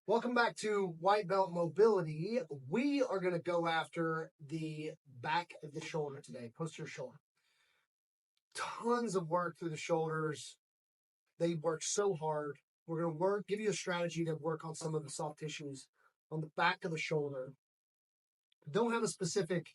Welcome back to White Belt Mobility. We are going to go after the back of the shoulder today, posterior shoulder. Tons of work through the shoulders. They work so hard. We're going to give you a strategy to work on some of the soft tissues on the back of the shoulder. Don't have a specific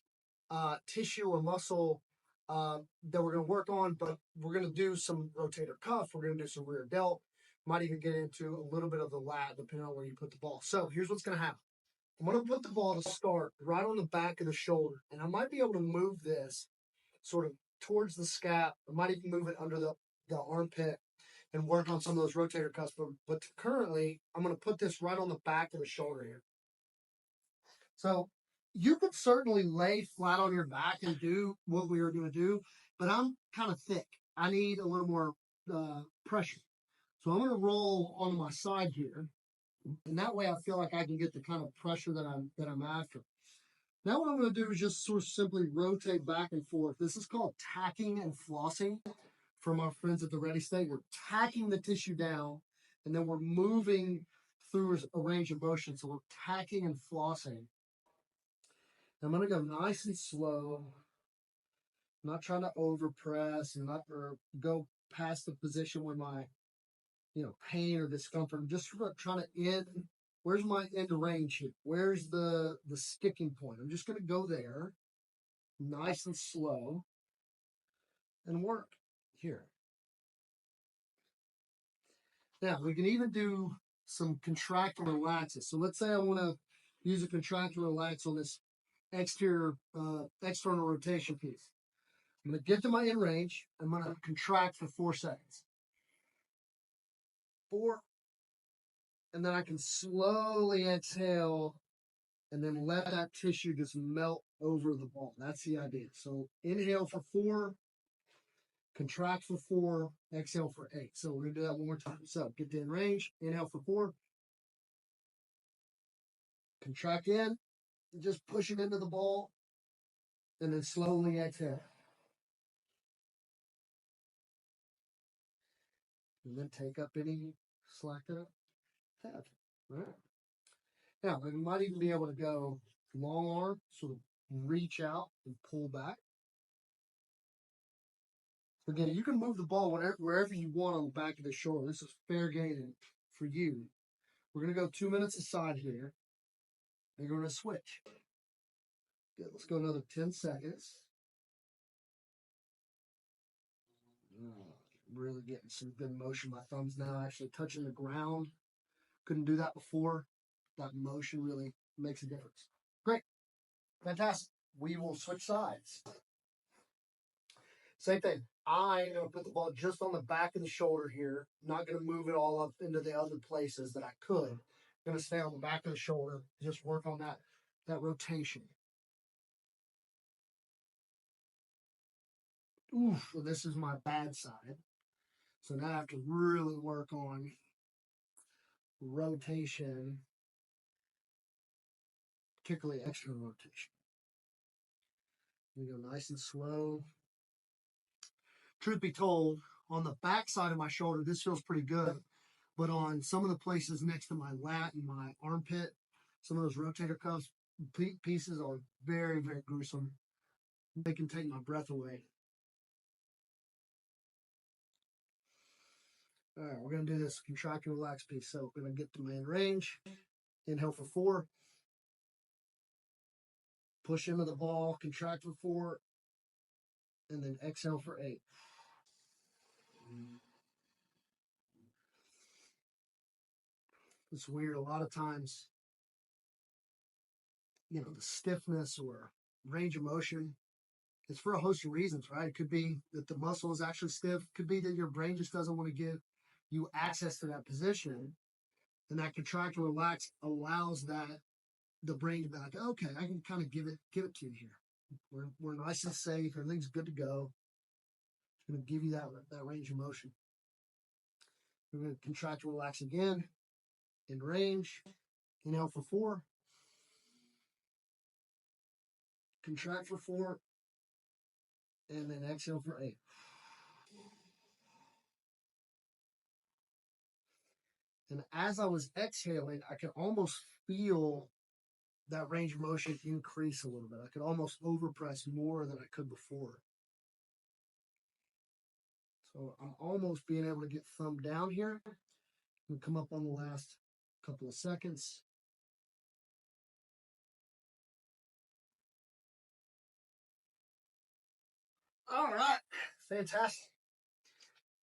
tissue or muscle that we're going to work on, but we're going to do some rotator cuff. We're going to do some rear delt. Might even get into a little bit of the lat, depending on where you put the ball. So here's what's going to happen. I'm going to put the ball to start right on the back of the shoulder, and I might be able to move this sort of towards the scap. I might even move it under the armpit and work on some of those rotator cuffs. But currently, I'm going to put this right on the back of the shoulder here. So you could certainly lay flat on your back and do what we were going to do, but I'm kind of thick. I need a little more pressure. So I'm going to roll on my side here, and that way I feel like I can get the kind of pressure that I'm after. Now what I'm going to do is just sort of simply rotate back and forth. This is called tacking and flossing from our friends at the Ready State. We're tacking the tissue down, and then we're moving through a range of motion. So we're tacking and flossing. I'm going to go nice and slow. I'm not trying to overpress and not or go past the position where my pain or discomfort. I'm just trying to end. Where's my end range here? Where's the sticking point? I'm just going to go there, nice and slow, and work here. Now, we can even do some contract and relaxes. So let's say I want to use a contract and relax on this external rotation piece. I'm going to get to my end range. I'm going to contract for 4 seconds. 4. And then I can slowly exhale and then let that tissue just melt over the ball. That's the idea. So inhale for 4, contract for 4, exhale for 8. So we're going to do that one more time. So get to end range, inhale for 4, contract in, just push it into the ball, and then slowly exhale. And then take up any slack that I have. Right? Now, we might even be able to go long arm, sort of reach out and pull back. Again, you can move the ball wherever you want on the back of the shoulder. This is fair game for you. We're going to go 2 minutes aside here. And you're going to switch. Good. Let's go another 10 seconds. Really getting some good motion. My thumb's now actually touching the ground. Couldn't do that before. That motion really makes a difference. Great. Fantastic. We will switch sides. Same thing. I'm going to put the ball just on the back of the shoulder here. Not going to move it all up into the other places that I could. Going to stay on the back of the shoulder. Just work on that rotation. Oof, well, this is my bad side. So now I have to really work on rotation, particularly external rotation. We go nice and slow. Truth be told, on the back side of my shoulder, this feels pretty good. But on some of the places next to my lat and my armpit, some of those rotator cuffs pieces are very, very gruesome. They can take my breath away. All right, we're going to do this contract and relax piece. So we're going to get to main range. Inhale for 4. Push into the ball, contract for 4. And then exhale for 8. It's weird. A lot of times, the stiffness or range of motion, it's for a host of reasons, right? It could be that the muscle is actually stiff. It could be that your brain just doesn't want to give you access to that position. And that contract and relax allows the brain to be like, okay, I can kind of give it to you here. We're nice and safe. Everything's good to go. It's going to give you that range of motion. We're going to contract and relax again in range. Inhale for 4. Contract for 4. And then exhale for 8. And as I was exhaling, I could almost feel that range of motion increase a little bit. I could almost overpress more than I could before. So I'm almost being able to get thumb down here and come up on the last couple of seconds. All right, fantastic.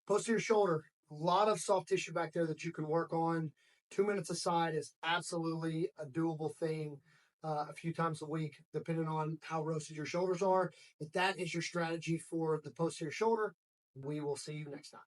Posterior shoulder, a lot of soft tissue back there that you can work on. 2 minutes aside is absolutely a doable thing a few times a week, depending on how roasted your shoulders are. If that is your strategy for the posterior shoulder, we will see you next time.